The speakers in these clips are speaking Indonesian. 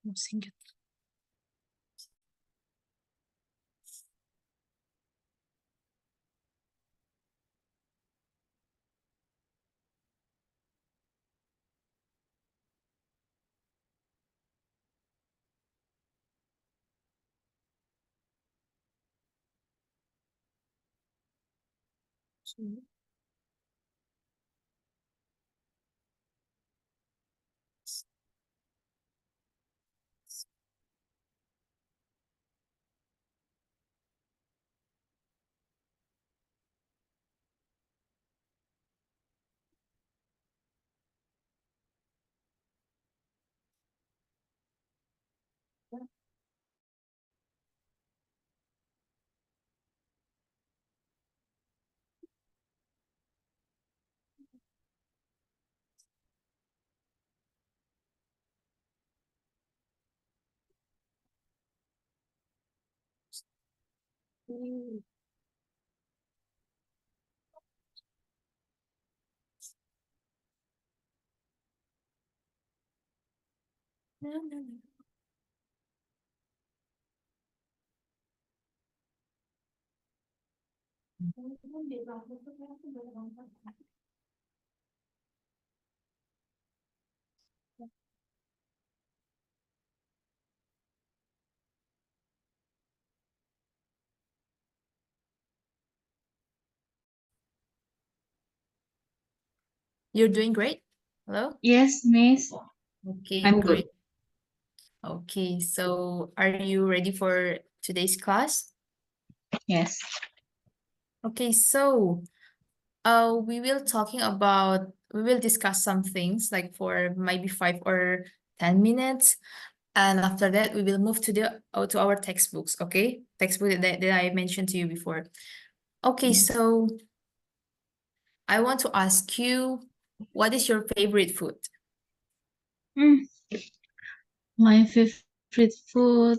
Musingit. You're doing great. Hello? Yes, Miss. Okay, I'm great. good. Okay, so are you ready for today's class? Yes. Okay, so we will discuss some things like for maybe 5 or 10 minutes, and after that we will move to our textbooks. Okay, textbook that I mentioned to you before. Okay, Yes. so I want to ask you, what is your favorite food? Hmm. My favorite food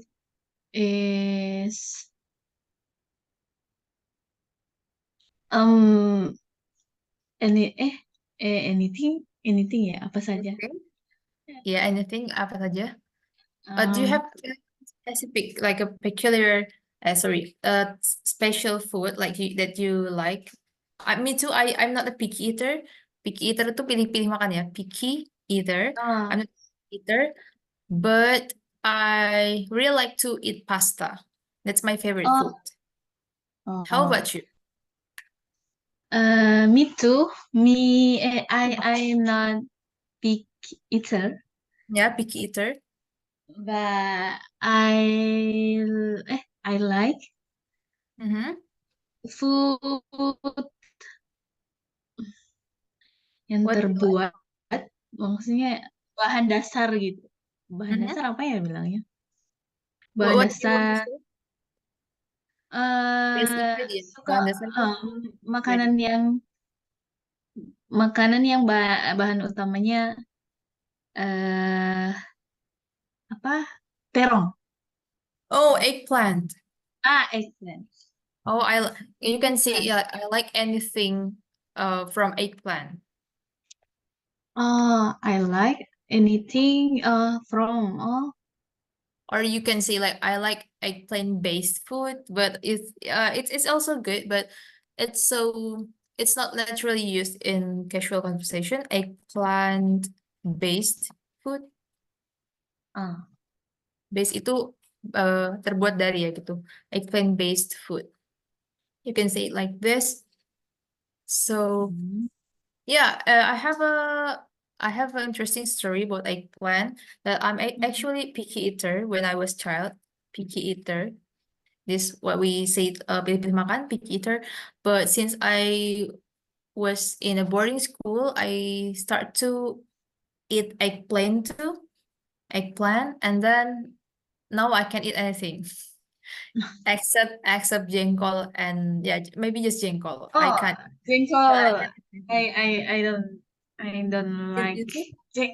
is um anything ya, apa saja. Okay. Yeah, anything, apa saja? Do you Um have a specific, like a peculiar, special food like that you like? Me too. I'm not a picky eater. Picky eater itu pilih-pilih makan ya. Picky eater. ah, I'm not a picky eater, but I really like to eat pasta. That's my favorite oh food. How oh about you? me too. I'm not big eater, Yeah, picky eater. but I like Mm-hmm. food yang What do you like? terbuat, maksudnya bahan dasar gitu. Bahan Mm-hmm. dasar apa ya bilangnya? What, Bahan what do you want to dasar say? Base eh ingredient. suka Bahan dasar tuh eh, makanan ingredient. yang bahan utamanya eh apa? Terong. Oh, eggplant. Eggplant. Oh, you can say, Eggplant. yeah, I like anything from eggplant. I like anything from Or you can say like I like eggplant based food, but it's also good, but it's so it's not naturally used in casual conversation. Eggplant based food. ah Base itu terbuat dari ya gitu. Eggplant based food. You can say it like this. So hmm. yeah, I have an interesting story about eggplant that actually picky eater when I was child. Picky eater. This what we say pilih-pilih makan, picky eater. But since I was in a boarding school, I start to eat eggplant, and then now I can eat anything except jengkol, and yeah, maybe just jengkol. I Oh, can't. I jengkol. can't eat anything. I don't You like too?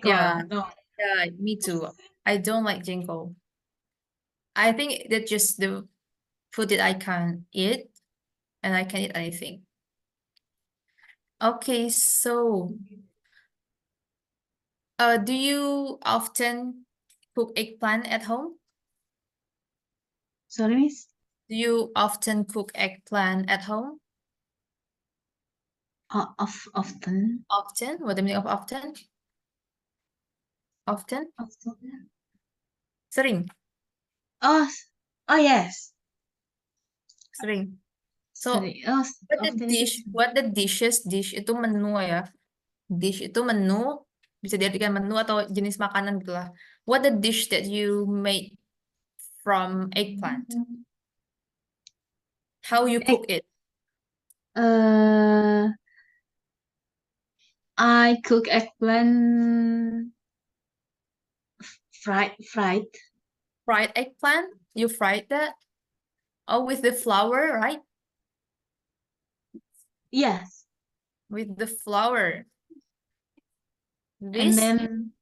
Yeah, jengkol. No. yeah, me too. I don't like jengkol. I think that's just the food that I can eat, and I can eat anything. Okay, so do you often cook eggplant at home? Sorry, Miss. Do you often cook eggplant at home? Often. Often? What do you mean of often? Often? Often. Sering. Oh, yes. Sering. So, Sorry. Oh, often itu what the dishes, dish itu menu ya. Dish itu menu, bisa diartikan menu atau jenis makanan gitu lah. What the dish that you made from eggplant? How you cook it? I cook eggplant fried. Fried eggplant? You fried that? Oh, with the flour, right? Yes. With the flour. And This? then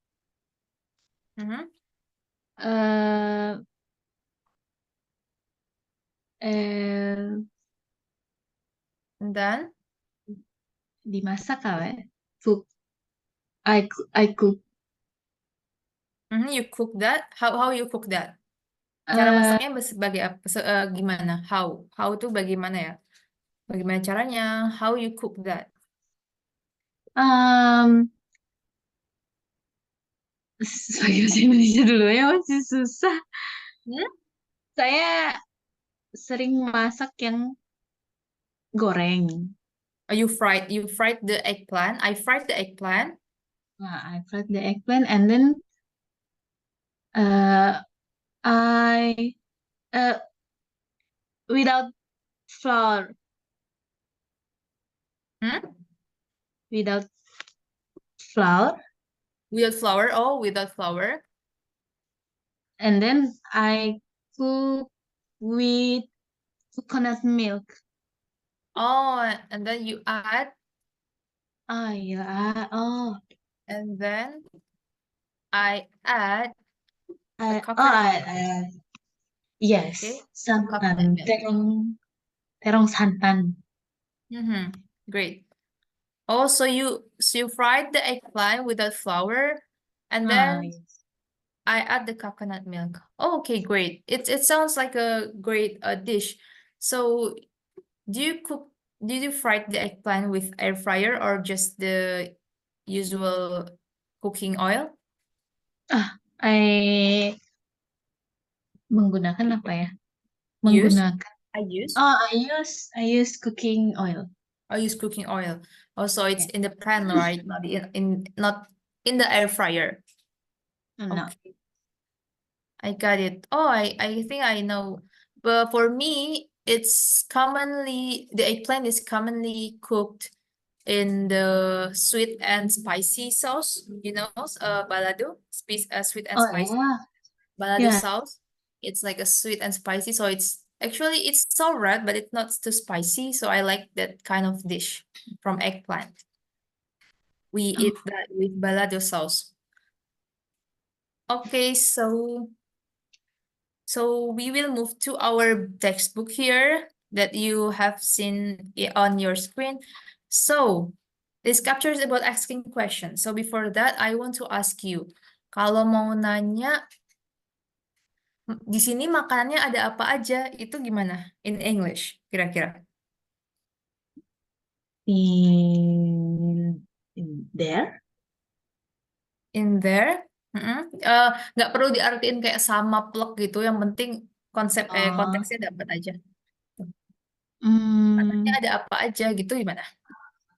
Mhm. uh And then dimasak kali. Cook. I cook. you cook that. How you cook that? Cara Uh, masaknya sebagai apa? Gimana? How tuh bagaimana ya? Bagaimana caranya? How you cook that? sebagai bahasa Indonesia dulu ya masih susah. Hmm? Saya sering masak yang goreng. Oh, you fried the eggplant. I fried the eggplant. Nah, I fried the eggplant and then I without flour. Hmm? Without flour. Without flour. Oh, without flour. And then I cook with coconut milk. Oh, and then you add, and then I add the coconut milk. Yes, Okay, santan, coconut milk. terong santan. Great. Oh, so you fried the eggplant without flour, and then Yes. I add the coconut milk. Oh, okay, great. It sounds like a great dish. So, do you fry the eggplant with air fryer or just the usual cooking oil? I menggunakan apa ya? Use? Menggunakan. I use. I use cooking oil. I use cooking oil. Also, it's Yeah. in the pan, right? Not in the air fryer. No. Okay. I got it. Oh, I think I know. But for me, the eggplant is commonly cooked in the sweet and spicy sauce, balado, sweet and Oh spicy yeah. balado Yeah. sauce. It's like a sweet and spicy, so it's so red, but it's not too spicy. So I like that kind of dish from eggplant. We Oh. eat that with balado sauce. Okay, so we will move to our textbook here that you have seen on your screen. So this chapter is about asking questions. So before that, I want to ask you, kalau mau nanya, di sini makanannya ada apa aja, itu gimana in English kira-kira? In there. In there? Nggak perlu diartiin kayak sama plek gitu, yang penting konteksnya dapat aja. Makanannya ada apa aja gitu gimana?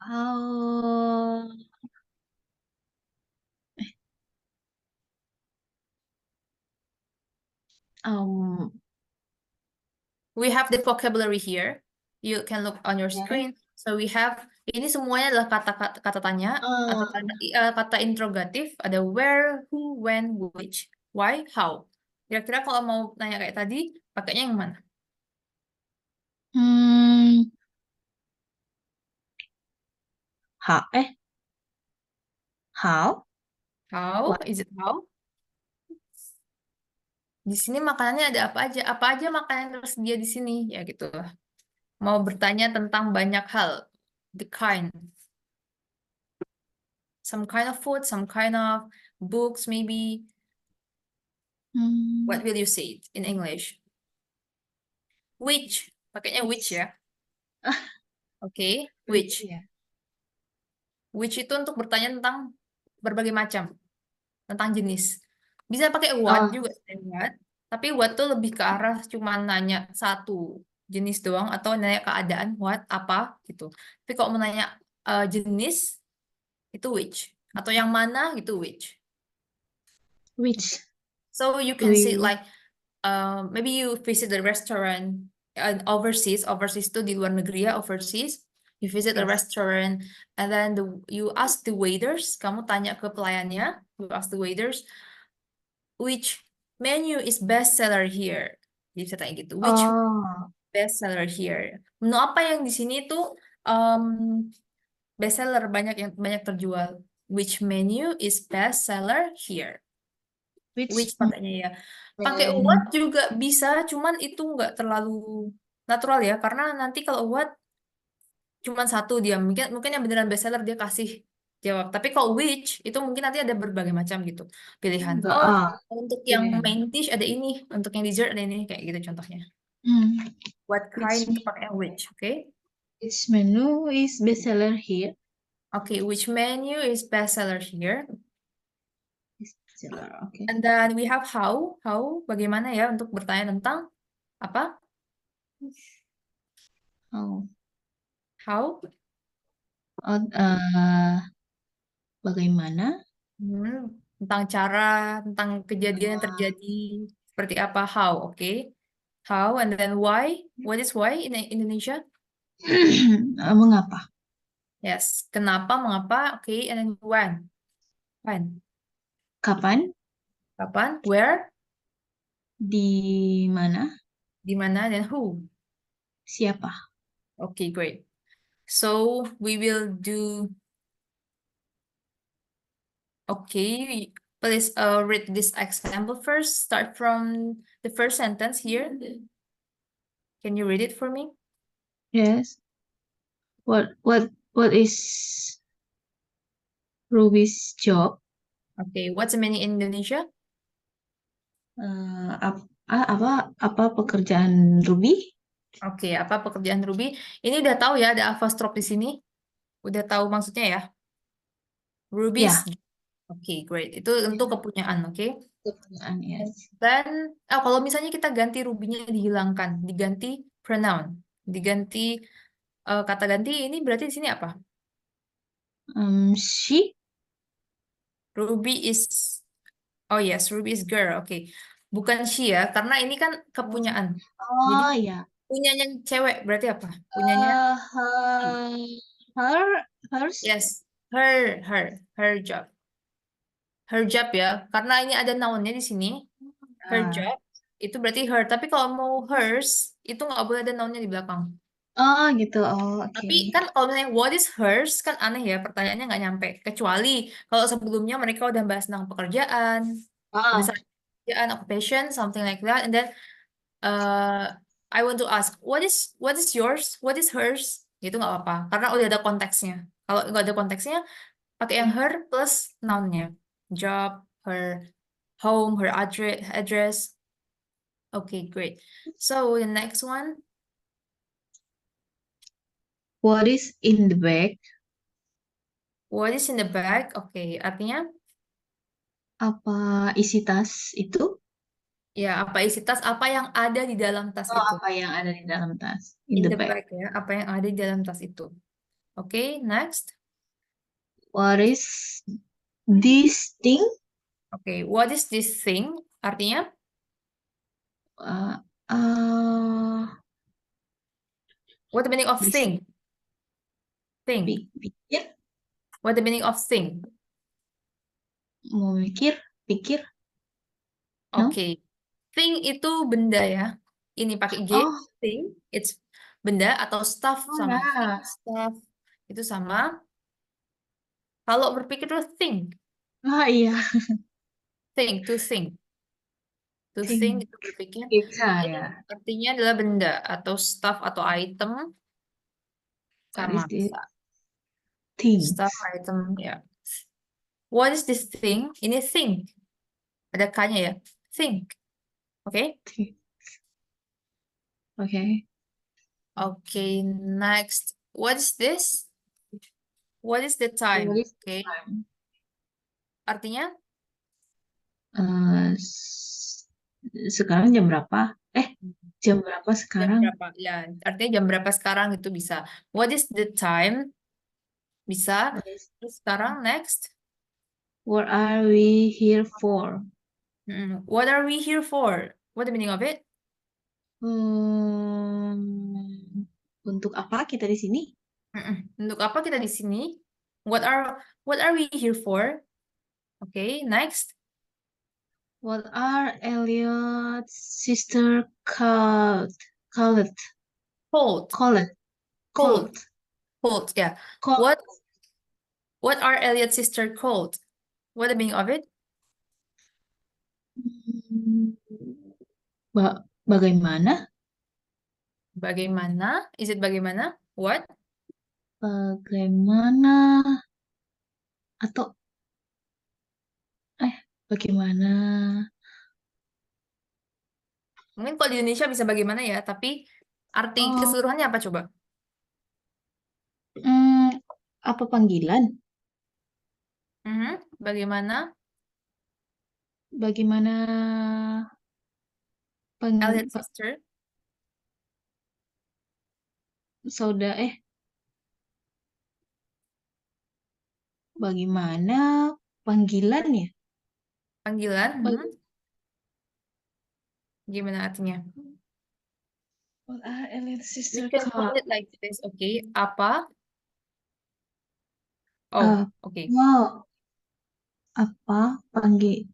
Oh. We have the vocabulary here. You can look on your screen. So we have, ini semuanya adalah kata tanya atau kata interrogatif. Ada where, who, when, which, why, how. Kira-kira kalau mau nanya kayak tadi, pakainya yang mana? How? How? What? Is it how? Di sini makanannya ada apa aja? Apa aja makanan yang tersedia di sini? Ya gitu. Mau bertanya tentang banyak hal. The kind. Some kind of food, some kind of books maybe. What will you say in English? Which, pakainya which ya. Oke, which. Ya. Which itu untuk bertanya tentang berbagai macam, tentang jenis. Bisa pakai what Oh, juga, what. Tapi what tuh lebih ke arah cuma nanya satu jenis doang atau nanya keadaan what apa gitu. Tapi kalau mau nanya jenis itu which atau yang mana gitu which. which So you can say we like maybe you visit the restaurant overseas. Overseas itu di luar negeri ya, overseas. You visit a yes. restaurant and then you ask the waiters, kamu tanya ke pelayannya, you ask the waiters, which menu is best seller here? Jadi bisa tanya gitu, which Oh, best seller here? Menu apa yang di sini tuh best seller, banyak terjual? Which menu is best seller here? Which which pakainya ya. Pakai what juga bisa, cuman itu nggak terlalu natural ya, karena nanti kalau what cuman satu dia, mungkin mungkin yang beneran bestseller dia kasih jawab. Tapi kalau which itu mungkin nanti ada berbagai macam gitu pilihan. enggak Oh, ah untuk yang pilihan. main dish ada ini, untuk yang dessert ada ini, kayak gitu contohnya. What kind Which itu pakai which, oke? which menu is bestseller here? Oke, which menu is bestseller here? Bestseller, oke. And then we have how bagaimana ya untuk bertanya tentang apa? Oh, How? oh bagaimana? Tentang cara, tentang kejadian yang Ah, terjadi seperti apa, how, oke? How and then why? What is why in Indonesia? mengapa? Yes, kenapa, mengapa, oke, and then when, Kapan? kapan, where, Di mana? di mana, dan who. Siapa? Okay, great. So we will do. Okay, please read this example first. Start from the first sentence here. Can you read it for me? Yes. What is Ruby's job? Okay, what's the meaning in Indonesia? Apa pekerjaan Ruby? Oke, apa pekerjaan Ruby? Ini udah tahu ya, ada apostrophe di sini. Udah tahu maksudnya ya? Ruby's. Ya, Oke, great. Itu untuk kepunyaan, oke? pekerjaan yes. Dan kalau misalnya kita ganti Ruby-nya dihilangkan, diganti pronoun, diganti kata ganti, ini berarti di sini apa? She? Ruby is, oh yes, Ruby is girl, oke. Bukan she ya, karena ini kan kepunyaan. Jadi Oh ya. punyanya cewek berarti apa? Punyanya she. Hers? Yes, her job. Her job ya, karena ini ada noun-nya di sini. Her Ah. job itu berarti her. Tapi kalau mau hers itu nggak boleh ada noun-nya di belakang. Oh gitu. Oh oke. Tapi kan kalau misalnya what is hers kan aneh ya, pertanyaannya nggak nyampe. Kecuali kalau sebelumnya mereka udah bahas tentang pekerjaan, Ah, misalnya pekerjaan, occupation, something like that, and then I want to ask what is yours, what is hers, gitu nggak apa-apa, karena udah ada konteksnya. Kalau nggak ada konteksnya, pakai yang her plus noun-nya, job, her home, her address. Okay, great. So the next one, what is in the bag? what is in the bag? Okay, artinya Apa isi tas itu? ya apa isi tas, apa yang ada di dalam tas Oh, itu. apa yang ada di dalam tas? In In the the bag. bag ya, apa yang ada di dalam tas itu. Okay, next. What is this thing? Okay, what is this thing? Artinya Uh, uh, what the meaning of this thing? Thing. pikir, What the meaning of thing? mau pikir, no? Okay. Thing itu benda ya. Ini pakai G, Oh, thing, it's benda atau stuff oh sama. Thing, ya. stuff itu sama. Kalau berpikir itu think, Ah iya, to think. To think thing. itu berpikir. Bisa Ini ya. artinya adalah benda atau stuff atau item What sama is this stuff things? item ya. What is this thing? Ini think. Ada K-nya ya. Think. Okay? Okay. Okay, next. What is this? What is the time? What is Okay. time? Artinya? Sekarang jam berapa? Jam berapa Jam sekarang? berapa? Ya, artinya jam berapa sekarang itu bisa. What is the time? Bisa. What is- Terus sekarang next. What are we here for? What are we here for? What the meaning of it? Untuk apa kita di sini? Untuk apa kita di sini? What are we here for? Okay, next. What are Elliot's sister called? Called. Cold. Called. Cold. Called. Cold. Yeah. Called. What are Elliot's sister called? What the meaning of it? Hmm, Bagaimana? Bagaimana? Is it bagaimana? What? Bagaimana? Atau bagaimana? Mungkin kalau di Indonesia bisa bagaimana ya, tapi arti Oh, keseluruhannya apa coba? hmm, apa panggilan? Bagaimana Bagaimana Elliot's sister? saudara bagaimana panggilan ya? Panggilan? Bag- Gimana artinya? What are Elliot's We sister can called? call it like this, okay? Apa? Uh, Oh, okay. wow, apa panggil?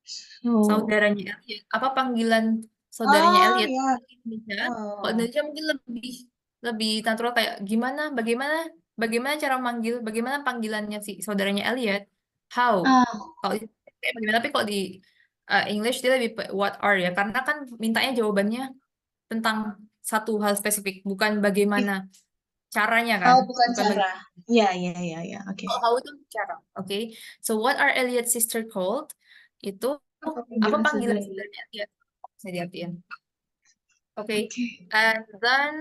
So, Saudaranya Elliot. Apa panggilan saudaranya Elliot? ya. Di Indonesia, kalau Oh, Indonesia mungkin lebih lebih natural kayak gimana, bagaimana, bagaimana cara manggil, bagaimana panggilannya si saudaranya Elliot? How? ah, Kalau kayak bagaimana, tapi kalau di English dia lebih what are ya, karena kan mintanya jawabannya tentang satu hal spesifik, bukan bagaimana caranya kan, bukan bukan cara. bagaimana. Ya, ya, ya, ya. Oke. Oh, how itu cara, oke? So what are Elliot's sister called? Itu Apa apa panggilan panggilan saudara? saudaranya Elliot? Bisa diartiin. Oke, Oke. and then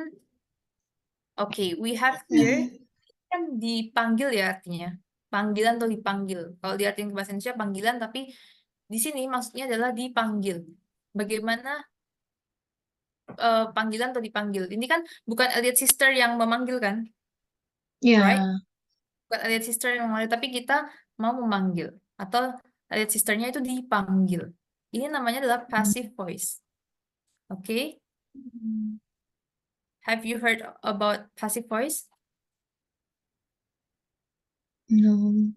we have here kan dipanggil ya artinya. Panggilan atau dipanggil. Kalau diartikan ke bahasa Indonesia panggilan, tapi di sini maksudnya adalah dipanggil. Bagaimana panggilan atau dipanggil? Ini kan bukan Elliot sister yang memanggil kan, right? Ya. Bukan Elliot sister yang memanggil, tapi kita mau memanggil atau Elliot sisternya itu dipanggil. Ini namanya adalah passive voice. Oke, have you heard about passive voice? No.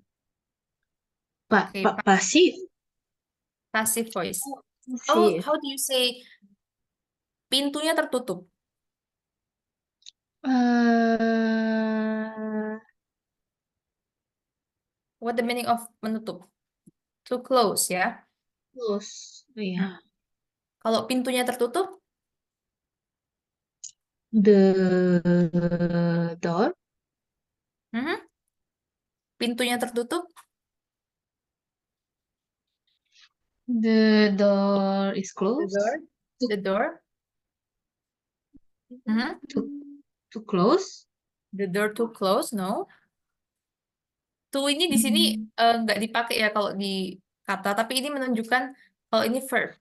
Oke, Pasif. passive voice. Pasif. How do you say pintunya tertutup? eh What the meaning of menutup? To close ya. Terus, ya. Kalau pintunya tertutup, The door. mhm, pintunya tertutup, The door is the closed. door, To, the door, mhm, to, to close. the door to close, no. To ini di sini Hmm. nggak dipakai ya kalau di kata, tapi ini menunjukkan kalau ini verb.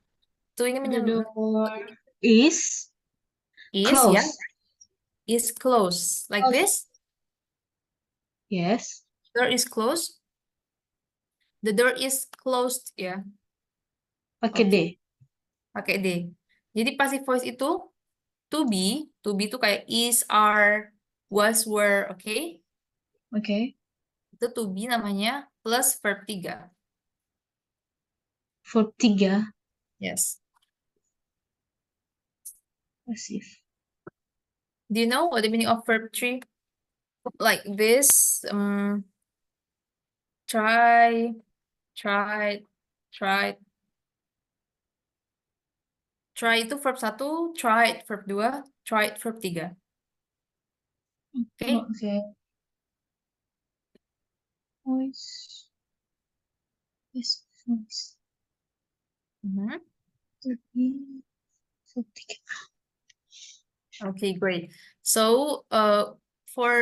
To ini The door menunjukkan is is ya, closed. is close. Like Okay. this, Yes. door is closed. The door is closed ya. Pakai D. Oke, pakai D. Jadi passive voice itu to be itu kayak is, are, was, were, oke? Oke. Itu to be namanya plus verb 3. Verb 3. Yes. Pasif. Do you know what the meaning of verb 3? Like this, try, tried, tried. Try itu verb 1, tried verb 2, tried verb 3. Oke? Oke. Voice. Yes, voice. Mhm. Suntik. Okay, great. So, for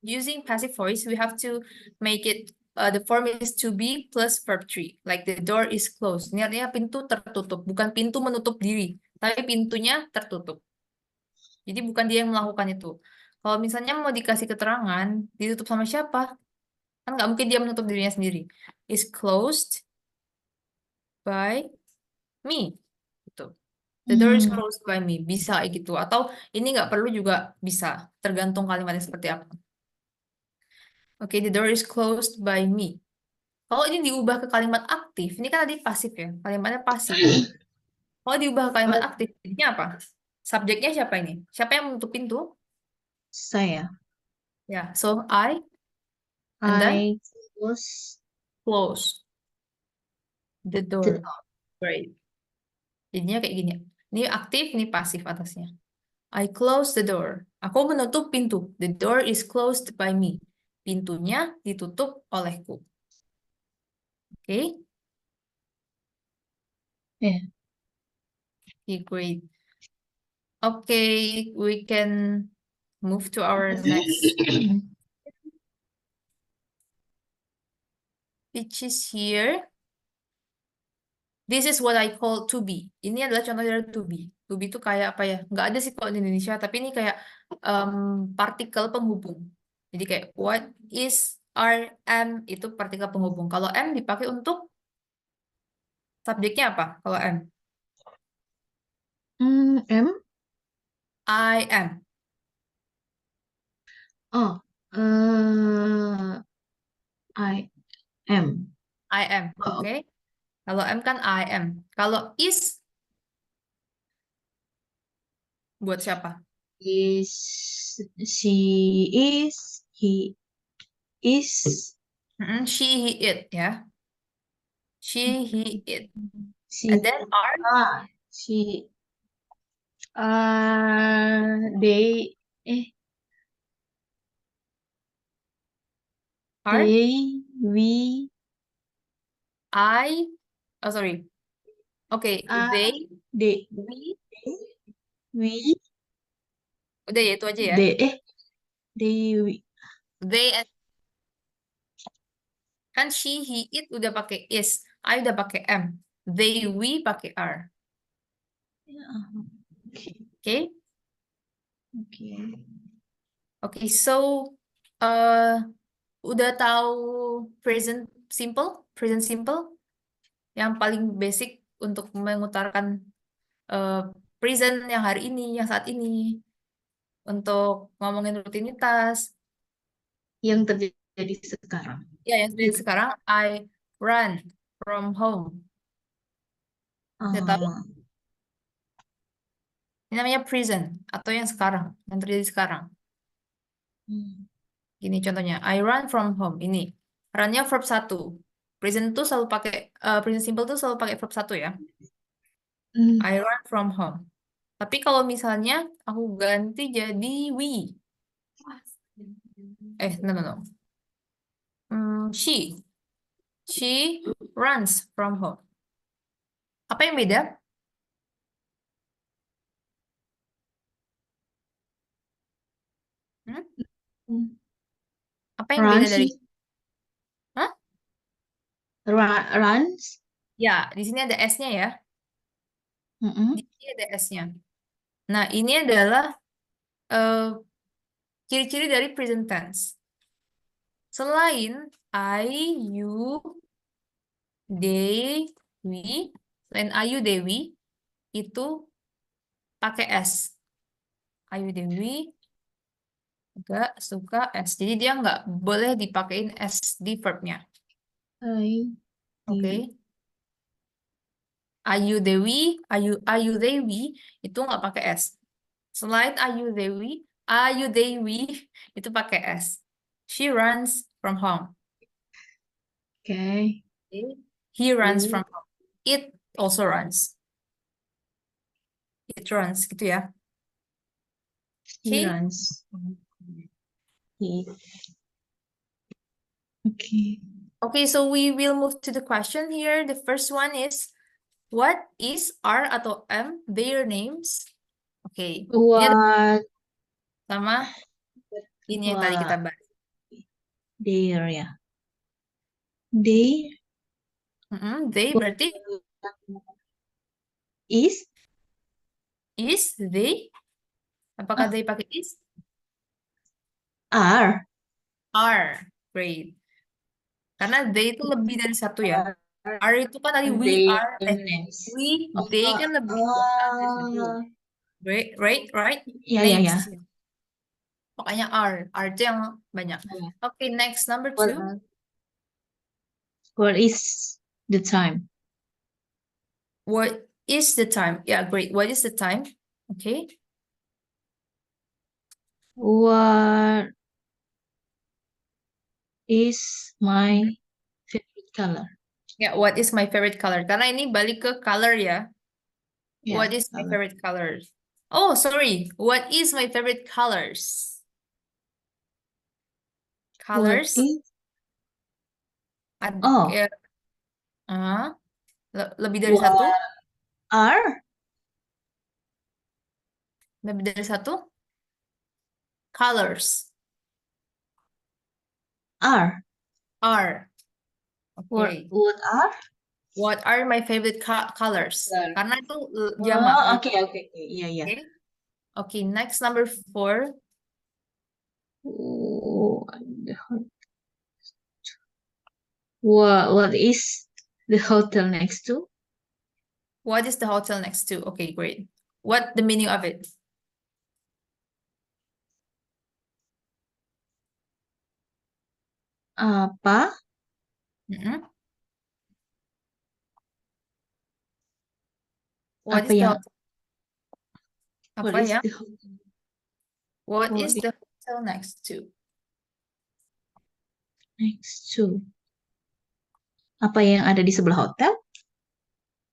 using passive voice, we have to make it, the form is to be plus verb 3. Like the door is closed. Ini artinya pintu tertutup, bukan pintu menutup diri, tapi pintunya tertutup. Jadi bukan dia yang melakukan itu. Kalau misalnya mau dikasih keterangan, ditutup sama siapa? Kan nggak mungkin dia menutup dirinya sendiri. Is closed by me. Gitu. The door is closed by me. Bisa kayak gitu. Atau ini nggak perlu juga bisa. Tergantung kalimatnya seperti apa. Oke, the door is closed by me. Kalau ini diubah ke kalimat aktif, ini kan tadi pasif ya. Kalimatnya pasif. Kalau diubah ke kalimat aktif, jadinya apa? Subjeknya siapa ini? Siapa yang menutup pintu? Saya. Ya, so and then I close close the the door. door. Great. Jadinya kayak gini. Ini aktif, ini pasif atasnya. I close the door. Aku menutup pintu. The door is closed by me. Pintunya ditutup olehku. Oke? Yeah. Okay, great. Okay, we can move to our next, which is here. This is what I call to be. Ini adalah contoh dari to be. To be itu kayak apa ya? Nggak ada sih kalau di Indonesia, tapi ini kayak partikel penghubung. Jadi kayak what is, are, am itu partikel penghubung. Kalau am dipakai untuk subjeknya apa? Kalau am, M. I am. Oh. I am. I am. Oh, Oke. Kalau am kan I am. Kalau is buat siapa? is she is he is She, he, it ya. She, he, it. she And then are, she they are, we I, oh sorry. Oke, they, they we udah ya itu aja ya. they we They and kan she, he, it udah pakai is. I udah pakai am. They, we pakai are. Oke. okay. Oke, so udah tahu present simple? Present simple yang paling basic untuk mengutarakan present yang hari ini, yang saat ini. Untuk ngomongin rutinitas. Yang terjadi sekarang. Ya, yang terjadi sekarang, I run from home. Udah tahu? Ini namanya present atau yang sekarang, yang terjadi sekarang. Gini contohnya, I run from home. Ini run-nya verb 1. Present tuh selalu pakai present simple tuh selalu pakai verb 1 ya. I run from home. Tapi kalau misalnya aku ganti jadi we. No. She. She runs from home. Apa yang beda? Apa yang beda dari? Hah? Runs? Ya, di sini ada S-nya ya. Di sini ada S-nya. Nah, ini adalah ciri-ciri dari present tense. Selain I, you, they, we, selain I, you, they, we, itu pakai S. I, you, they, we, nggak suka S. Jadi dia nggak boleh dipakein S di verb-nya. Oke. I, you, they, we, I, you, they, we, itu nggak pakai S. Selain I, you, they, we, itu pakai S. She runs from home. Okay. He runs from home. It also runs. It runs, gitu ya. He Okay. runs. Okay. Okay, so we will move to the question here. The first one is, What is R atau M their names? Oke, ini ada What sama ini yang tadi kita what bahas. their ya. They They berarti is they. Apakah they pakai is? are Great. Karena they itu lebih dari satu ya. R itu kan tadi we their are, names. they kan lebih dari satu. Right? Ya. Names. Pokoknya R itu yang banyak. Ya. Oke, next number 2. What is the time? What is the time? Yeah, great. What is the time? Okay. What is my favorite color? Ya, what is my favorite color? Karena ini balik ke color ya. Ya, What is my color. favorite colors? Oh, sorry. What is my favorite colors? What Colors. is Oh. Ya. Lebih dari what satu? are Lebih dari satu? Colors. are Are. what Okay. are? What are my favorite colors? Color. Karena itu Oh, jamak. oke. Iya. Okay. Okay, next number 4. Oh, what is the hotel next to? What is the hotel next to? Okay, great. What the meaning of it? Apa? What Apa is the yang? hotel? What Apa is ya? the hotel? What What is is the hotel next to? next to? Apa yang ada di sebelah hotel?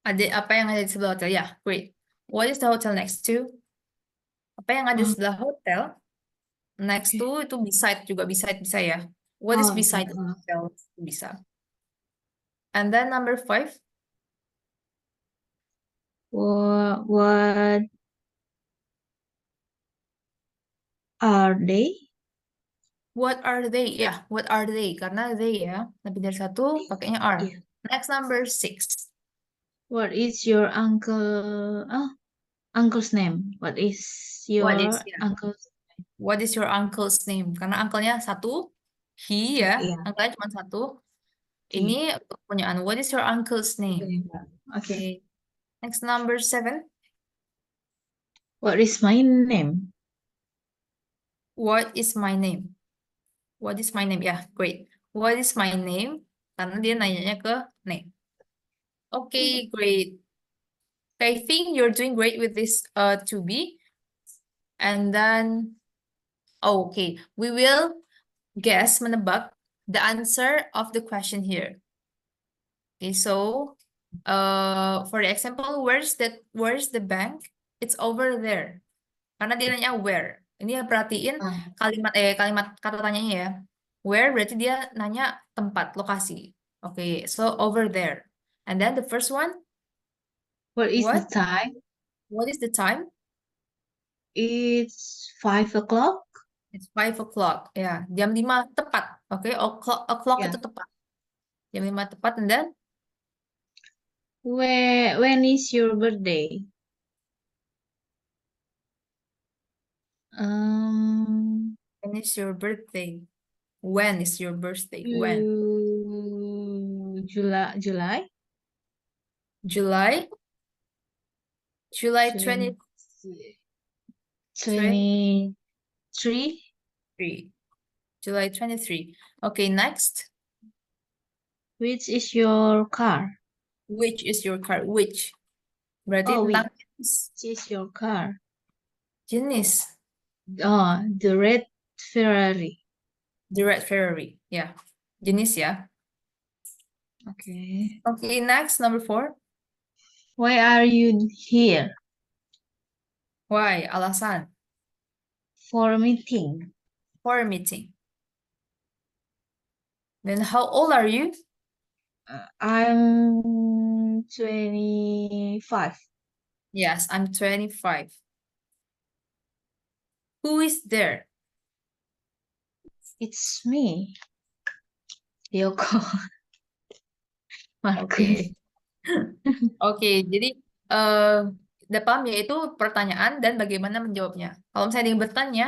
Apa yang ada di sebelah hotel? Ya, great. What is the hotel next to? Apa yang ada di sebelah hotel? Next to itu beside juga, beside bisa ya. What is beside the hotel? Bisa. And then number 5. What are they? What are they? Ya, what are they? Karena they ya, lebih dari satu pakainya are. Yeah. Next number 6. What is your uncle's name? What is your uncle's name? What is your uncle's name? Karena uncle-nya satu, he ya, Iya. uncle-nya cuma satu. He. Ini pertanyaan, what is your uncle's name? Okay. Next number 7. What is my name? What is my name? What is my name? Ya, great. What is my name? Karena dia nanyanya ke name. Okay, great. I think you're doing great with this to be. And then, okay, we will guess, menebak the answer of the question here. Okay, so for the example, where's the bank? It's over there. Karena dia nanya where. Ini ya perhatiin kalimat kata tanyanya ya. Where berarti dia nanya tempat, lokasi. Okay, so over there. And then the first one, What is the what? time? What is the time? It's 5 o'clock. It's 5 o'clock. Ya, jam 5 tepat. Oke, o'clock Ya. itu tepat. Jam 5 tepat, and then When is your birthday? when is your birthday? When is your birthday? When? July. July 23. 23. July 23. Okay, next. Which is your car? Which is your car? Which? Berarti Oh, tentang which is your car? jenis. Oh, the red Ferrari. The red Ferrari. Ya, jenis ya. Okay. Okay, next, number 4. Why are you here? Why? Alasan. For a meeting. For a meeting. Then how old are you? I'm 25. Yes, I'm 25. Who is there? It's me. Yoko. Markus. Oke. Oke, jadi eh depan yaitu pertanyaan dan bagaimana menjawabnya. Kalau misalnya dia bertanya,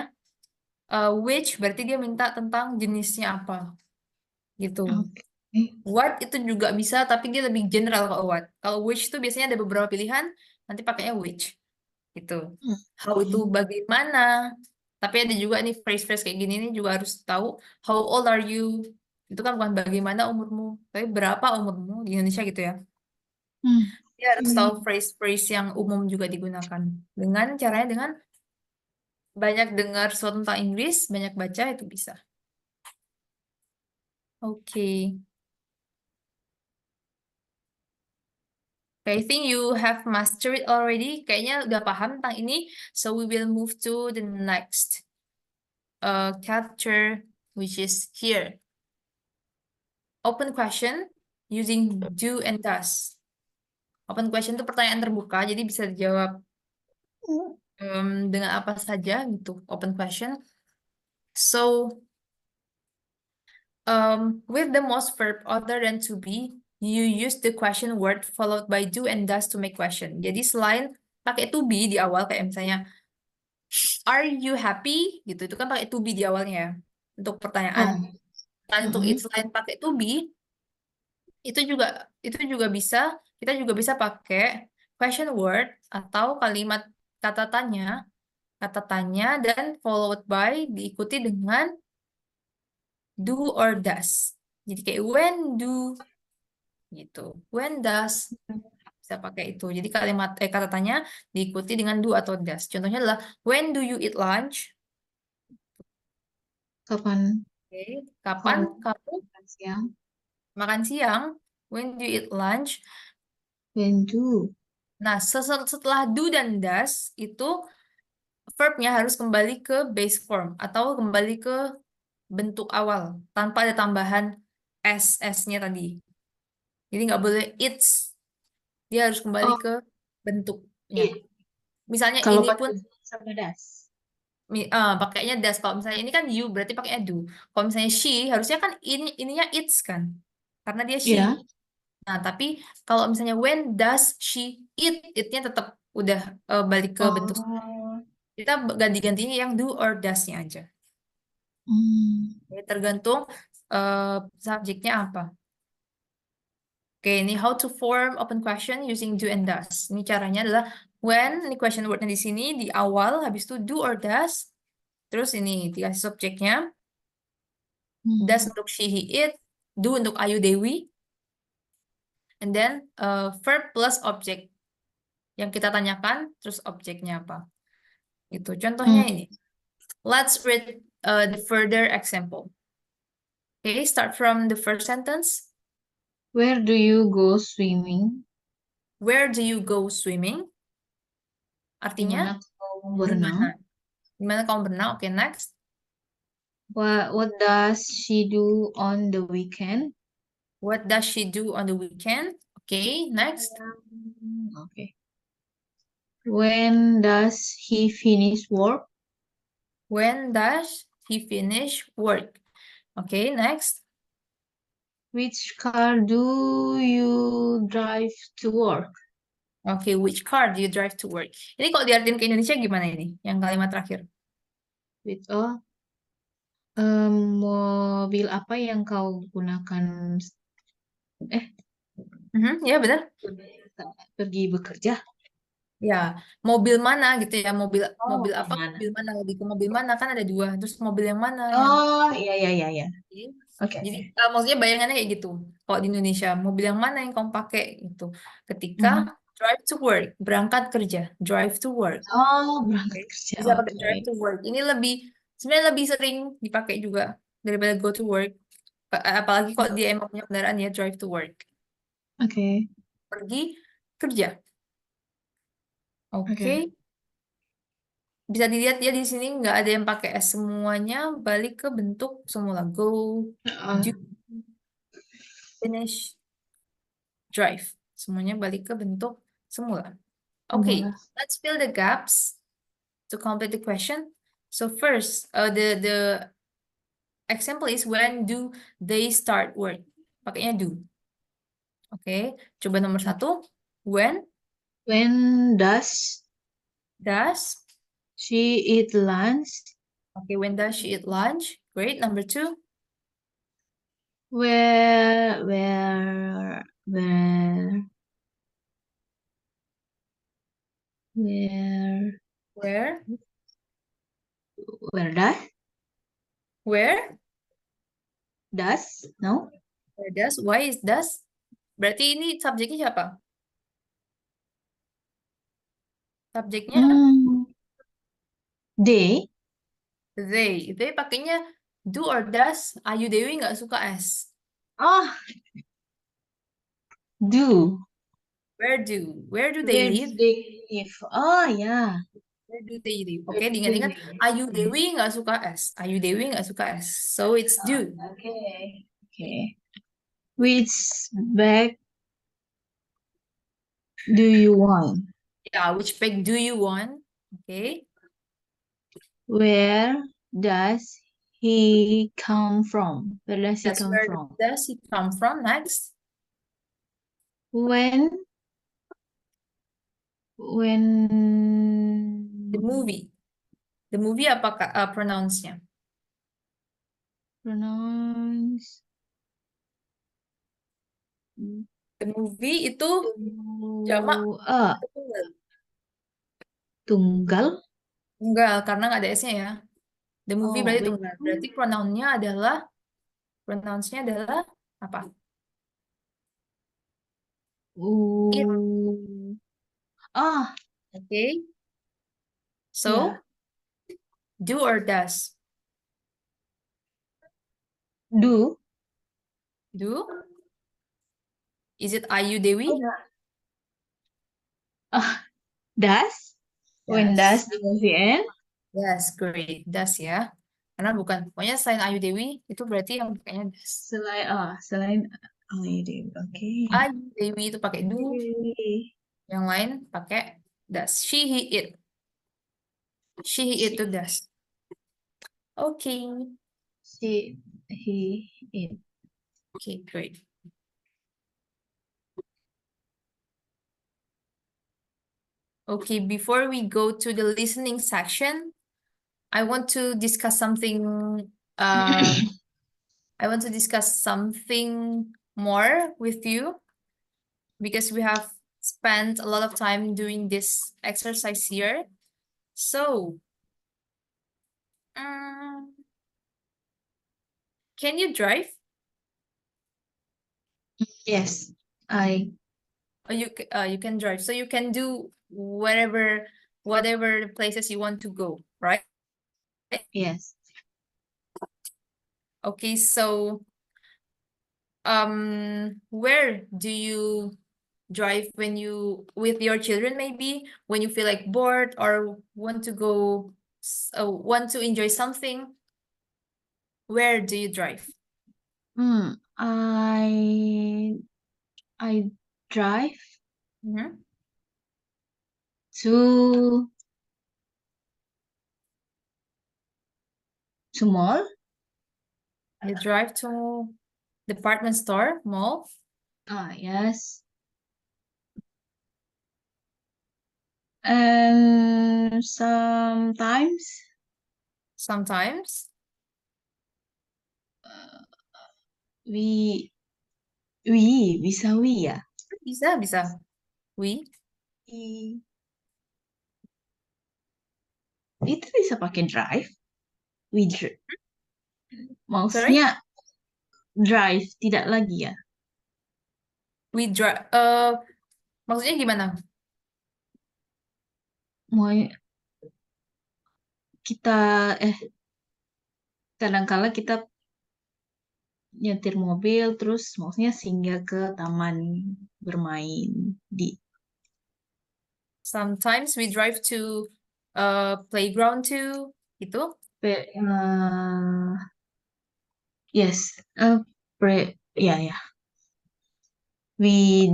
which berarti dia minta tentang jenisnya apa, gitu. Oke. What itu juga bisa, tapi dia lebih general kalau what. Kalau which itu biasanya ada beberapa pilihan, nanti pakainya which, gitu. How itu Hmm. bagaimana. Tapi ada juga nih phrase-phrase kayak gini nih juga harus tahu. How old are you? Itu kan bukan bagaimana umurmu, tapi berapa umurmu di Indonesia gitu ya. Hmm. Dia harus tahu phrase-phrase yang umum juga digunakan. Dengan caranya dengan banyak dengar sesuatu tentang Inggris, banyak baca itu bisa. Oke. Okay, I think you have mastered it already. Kayaknya udah paham tentang ini. So we will move to the next chapter, which is here. Open question using do and does. Open question itu pertanyaan terbuka, jadi bisa dijawab dengan apa saja gitu. Open question. So with the most verb other than to be, you use the question word followed by do and does to make question. Jadi selain pakai to be di awal kayak misalnya are you happy gitu itu kan pakai to be di awalnya ya untuk pertanyaan. Oh. Nah, untuk Mm-mm. selain pakai to be itu juga bisa kita juga bisa pakai question word atau kata tanya dan followed by diikuti dengan do or does. Jadi kayak when do gitu. When does bisa pakai itu. Jadi kata tanya diikuti dengan do atau does. Contohnya adalah when do you eat lunch? Kapan Oke. Kapan kamu kamu makan siang? makan siang? When do you eat lunch? When do? Nah, setelah do dan does itu verbnya harus kembali ke base form atau kembali ke bentuk awal tanpa ada tambahan s-nya tadi. Jadi nggak boleh eats, dia harus kembali Oh, ke bentuknya. iya. Misalnya Kalau ini pun pakai sama das. pakainya does. Kalau misalnya ini kan you berarti pakainya do. Kalau misalnya she harusnya kan ininya eats kan, karena dia she. Iya. Nah, tapi kalau misalnya when does she eat, itnya tetap udah balik ke bentuk. Oh. Kita ganti-gantinya yang do or does-nya aja. Hmm. Jadi tergantung subjeknya apa. Oke, ini how to form open question using do and does. Ini caranya adalah when, ini question wordnya di sini, di awal, habis itu do or does. Terus ini dikasih subjeknya. Does untuk she, he, it. Do untuk Ayu, Dewi. And then verb plus object. Yang kita tanyakan, terus objeknya apa. Itu contohnya Hmm. ini. Let's read the further example. Okay, start from the first sentence. Where do you go swimming? Where do you go swimming? Di Artinya, mana kamu di berenang? mana? Di mana kamu berenang? Oke, next. What does she do on the weekend? What does she do on the weekend? Okay, next. Okay. When does he finish work? When does he finish work? Okay, next. Which car do you drive to work? Okay, which car do you drive to work? Ini kalau diartikan ke Indonesia gimana ini? Yang kalimat terakhir. With mobil apa yang kau gunakan eh Ya benar. saat pergi bekerja? Ya, mobil mana gitu ya? Mobil Oh, mobil apa? gimana? Mobil mana? Lebih ke mobil mana? Kan ada dua. Terus mobil yang mana? Yang Oh, iya iya iya iya. Jadi, Oke jadi, oke. maksudnya bayangannya kayak gitu. Kalau di Indonesia, mobil yang mana yang kamu pakai gitu. Ketika Mhm. drive to work, berangkat kerja, drive to work. Oh, berangkat Oke. kerja. Bisa pakai Oke. drive to work. Ini sebenarnya lebih sering dipakai juga daripada go to work. Apalagi kalau dia emang punya kendaraan ya, drive to work. Oke. Pergi kerja. Oke. Oke. Bisa dilihat ya di sini nggak ada yang pakai S semuanya, balik ke bentuk semula. Go, Heeh. do, finish, drive. Semuanya balik ke bentuk semula. Okay, Semula. let's fill the gaps to complete the question. So first, the example is when do they start work? Pakainya do. Oke, coba nomor 1. When When does does she eat lunch? Okay, when does she eat lunch? Great. Number 2. Where Where? where does Where? no? Where does? Why is does? Berarti ini subjeknya siapa? Subjeknya Hmm, they they. They pakainya do or does. Ayu Dewi nggak suka S. oh do Where do? Where do they where do live? they live? Oh yeah. Where do they live? Where Oke, do they diingat-ingat. live? Ayu Okay. Dewi nggak suka S. Ayu Dewi nggak suka S. So it's do. Okay. Okay. Which bag do you want? Yeah, which bag do you want? Okay. Where does he come from? Where does he That's come where from? does he come from? Next. When The movie. The movie apa pronounce-nya? pronounce The movie itu jamak atau tunggal? tunggal. Tunggal, karena nggak ada S-nya ya. The movie Oh, berarti wait. tunggal. Berarti pronoun-nya adalah, pronounce-nya adalah apa? It. Ah, Okay. So, yeah. do or does? Do. Do? Is it Ayu Dewi? Ah, does. When Yes. does the movie end? Yes, great. Does ya. Karena bukan, pokoknya selain Ayu Dewi, itu berarti yang pakainya does. Selain Ayu. Oke. Ayu Dewi itu pakai do, Okay. yang lain pakai does. She, he, it. She, he, it itu does. Okay. She, he, it. Okay, great. Okay, before we go to the listening section, I want to discuss something. I want to discuss something more with you because we have spent a lot of time doing this exercise here. So, can you drive? Yes, I. Or you can drive, so you can do whatever places you want to go, right? Yes. Okay, so where do you drive when you with your children, maybe when you feel like bored or want to go want to enjoy something? Where do you drive? I drive Mhm. to mall. You drive to department store, mall, Yes. And sometimes sometimes. we bisa ya. Bisa. We. Itu bisa pakai drive. Sorry? Maksudnya drive tidak lagi ya. We drive. Maksudnya gimana? Mau kita kadang-kala kita nyetir mobil terus maksudnya singgah ke taman bermain di Sometimes we drive to playground too, gitu. yes, yeah. We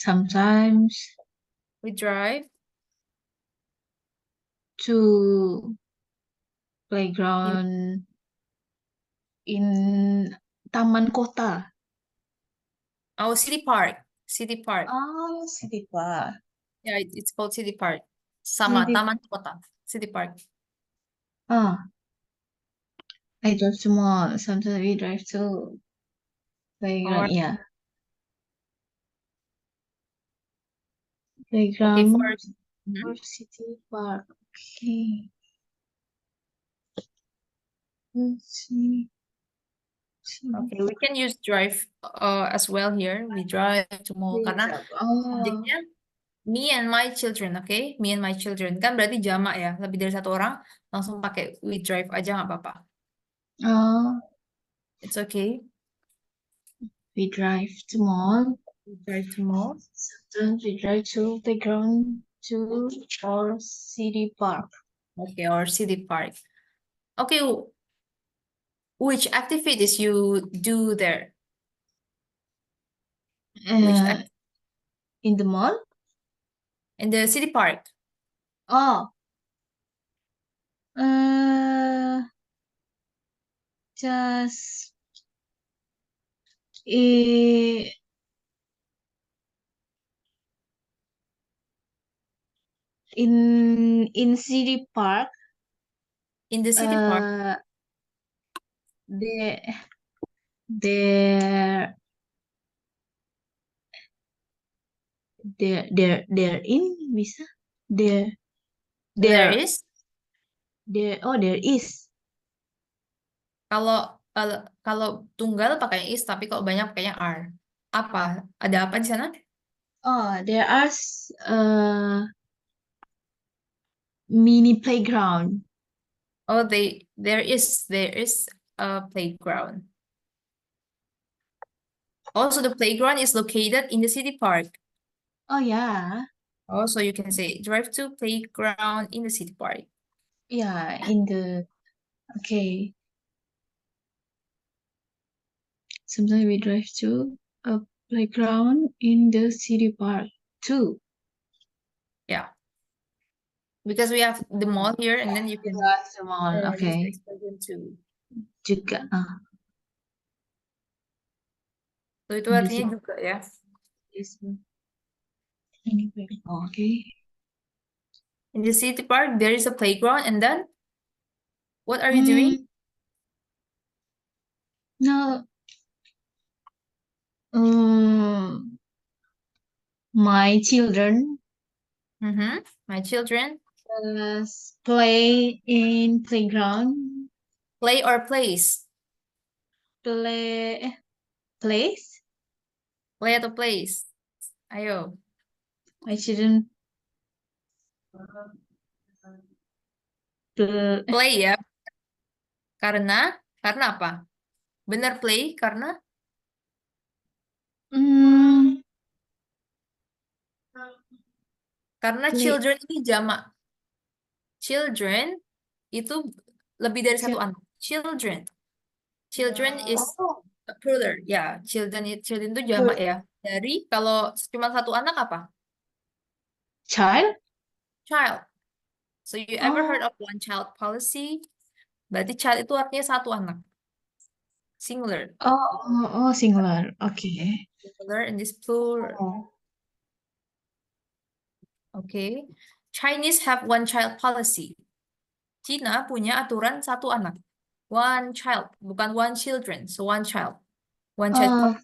Sometimes We drive to in playground in taman kota. our city park. City park. Oh, city park. Yeah, it's called city park. Sama, City. Taman Kota. City park. Ah, I drive to mall. Sometimes we drive to playground. Or Yeah, okay, playground Mhm. or city park. Okay. Let's see. Okay, we can use drive as well here. We drive to mall karena Oh, subjeknya me and my children, okay? Me and my children. Kan berarti jamak ya, lebih dari satu orang, langsung pakai we drive aja nggak apa-apa. oh, It's okay. we drive to mall. We drive to mall. Sometimes we drive to playground to or city park. Okay, or city park. Okay, which activities you do there? Which Uh, in the mall? in the city park? Oh, uh, just in in city park. In the city park, The there there in bisa there there there is. there oh there is Kalau kalau kalau tunggal pakai is, tapi kalau banyak pakainya are. Apa? Ada apa di sana? there are mini playground. Oh, there is a playground. Also, the playground is located in the city park. Oh yeah, Also, you can say drive to playground in the city park. yeah, in the okay. Sometimes we drive to a playground in the city park too. Yeah, because we have the mall here, and then you can Yeah, small. use the Okay, expression too. juga So itu in the artinya city. juga ya. Is anyway. Okay. In the city park, there is a playground, and then what are you doing? Mm, no. Um, my children My children play in playground. play or plays. Play place. Play atau plays. Ayo, My children play. play ya. Karena apa? Benar play Mm, karena play. children ini jamak. Children itu lebih dari satu anak. Children. Children is Oh, a plural. Ya, children itu jamak ya. Dari kalau cuma satu anak apa? child. Child. So you ever heard Oh, of one child policy? Berarti child itu artinya satu anak. Singular. singular. Okay. Singular and this plural. Oh. Okay. Chinese have one child policy. Cina punya aturan satu anak. One child, bukan one children. So one child. One child. Uh,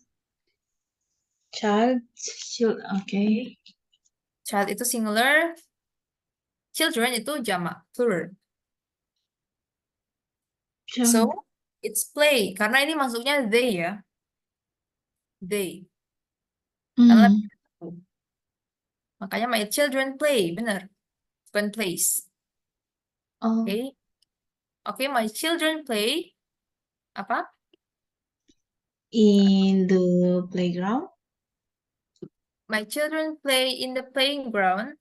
child. Okay. Child itu singular. Children itu jamak, plural. So, Child. it's play. Karena ini masuknya they ya. They. Karena lebih Mm. dari satu. Makanya my children play. Benar. Bukan plays. Oh, Okay. Okay, my children play. Apa? in the playground. My children play in the playing ground.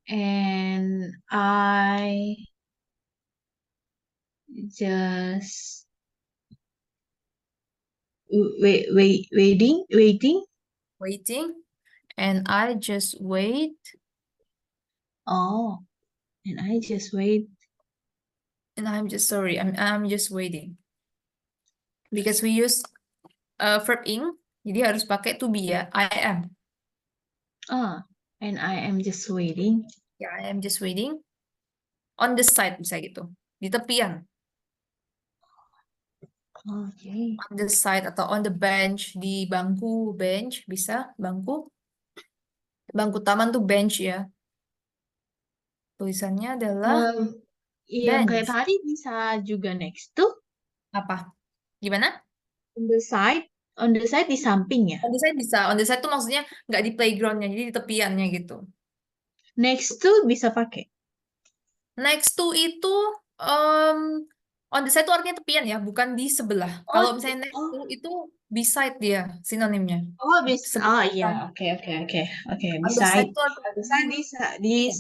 And I just Waiting. Waiting. And I just wait. Oh, and I just wait. And I'm just sorry. I'm just waiting. Because we use verb ing. Jadi harus pakai to be ya. I am. Ah, and I am just waiting. Ya, I am just waiting. On the side bisa gitu. Di tepian. Okay. On the side atau on the bench. Di bangku. Bench bisa. Bangku. Bangku taman tuh bench ya. Tulisannya adalah Yang kayak bench. tadi bisa juga next to. Apa? Gimana? On the side. On the side di samping ya. On the side bisa. On the side tuh maksudnya nggak di playgroundnya. Jadi di tepiannya gitu. Next to bisa pakai. Next to itu on the side itu artinya tepian ya, bukan di sebelah. Oh, Kalau misalnya next to oh, itu beside dia sinonimnya. oh bisa. Oh iya, Sebelah. oke oke oke. Oke, On the beside. side itu artinya Bisa di iya,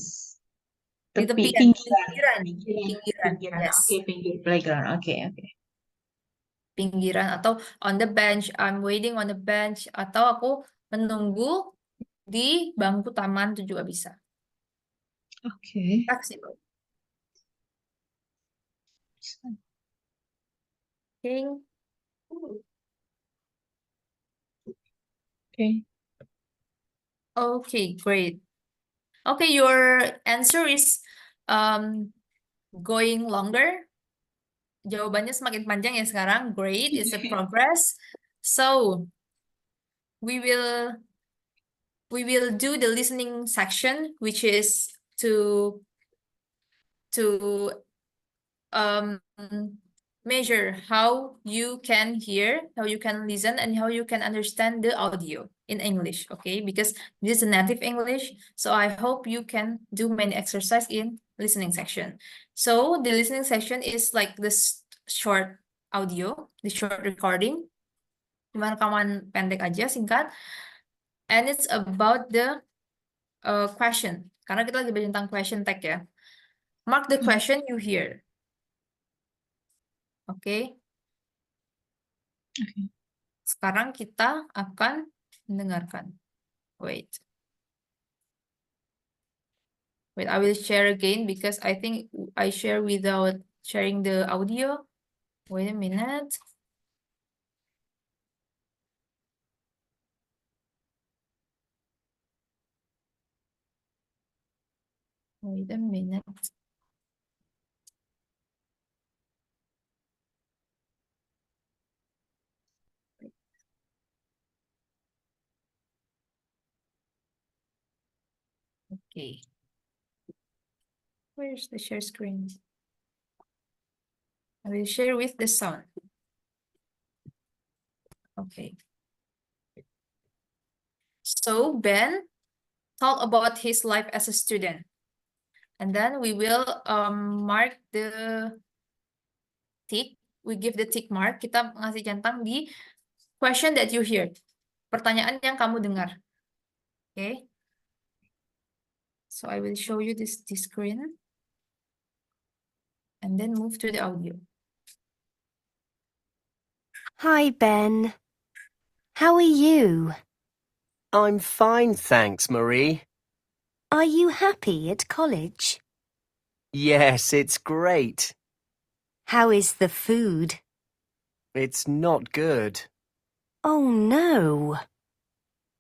di tepi tepian, pinggiran. pinggiran, Pinggiran. pinggiran. Pinggiran. Yes, Oke, pinggir playground. Oke, oke. pinggiran atau on the bench. I'm waiting on the bench atau aku menunggu di bangku taman itu juga bisa. Oke. Flexible. Okay. Oke. Okay, great. Okay, your answer is um going longer. Jawabannya semakin panjang ya sekarang. Great, it's a progress. So we will do the listening section, which is to um measure how you can hear, how you can listen, and how you can understand the audio in English. Okay, because this is a native English, so I hope you can do many exercise in listening section. So the listening section is like this short audio, the short recording. Cuma rekaman pendek aja, singkat. And it's about the question. Karena kita lagi belajar tentang question tag ya. Mark the question you hear. Oke. Oke. Sekarang kita akan mendengarkan. Wait. Wait, I will share again because I think I share without sharing the audio. Wait a minute. Wait a minute. Okay. Where's the share screen? I will share with the sound. Okay. So Ben talk about his life as a student. And then we will mark the tick. We give the tick mark. Kita ngasih centang di question that you hear. Pertanyaan yang kamu dengar. Okay. So I will show you this screen. And then move to the audio. Hi, Ben. How are you? I'm fine, thanks, Marie. Are you happy at college? Yes, it's great. How is the food? It's not good. Oh, no.